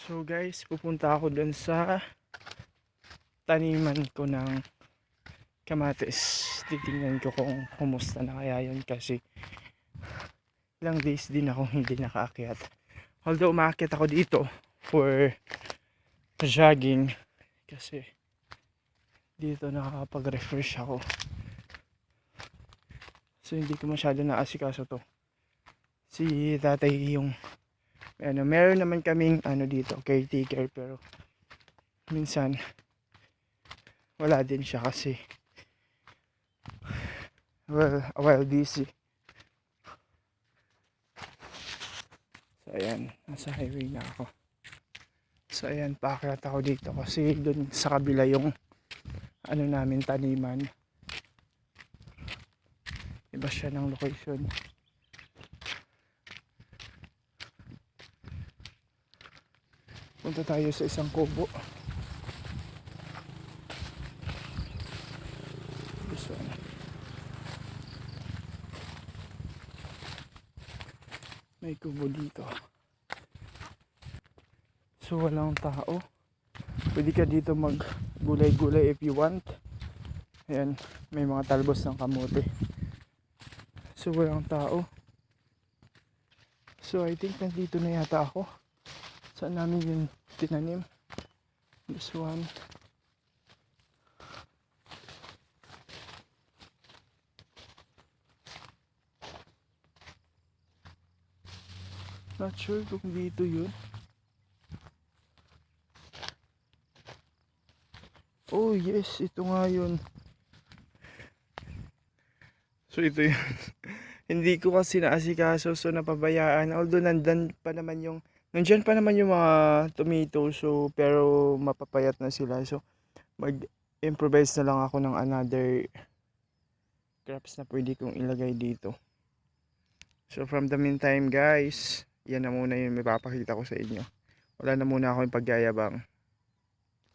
So guys, pupunta ako dun sa taniman ko ng kamatis. Titingnan ko kung kumusta na kaya yun kasi ilang days din ako hindi nakaakyat. Although umaakyat ako dito for jogging kasi dito nakakapag-refresh ako. So hindi ko masyado naasikaso to. Si tatay yung meron naman kaming dito caretaker pero minsan wala din siya kasi a while busy. So ayan, nasa highway na ako. So ayan, paakyat ako dito kasi dun sa kabila yung namin taniman. Iba siya ng location. Punta tayo sa isang kubo. This one. May kubo dito. So walang tao. Pwede ka dito mag gulay-gulay if you want. Ayan, may mga talbos ng kamote. So walang tao. So I think nandito na yata ako. Saan namin yung tinanim? This one. Not sure kung dito yun. Oh yes, ito nga yun. So ito yun. Hindi ko kasi naasikaso, so napabayaan. Although nandyan pa naman yung mga tomato, so pero mapapayat na sila. So mag-improvise na lang ako ng another crops na pwede kong ilagay dito. So from the meantime guys, yan na muna yung may papakita ko sa inyo. Wala na muna ako yung pagyayabang.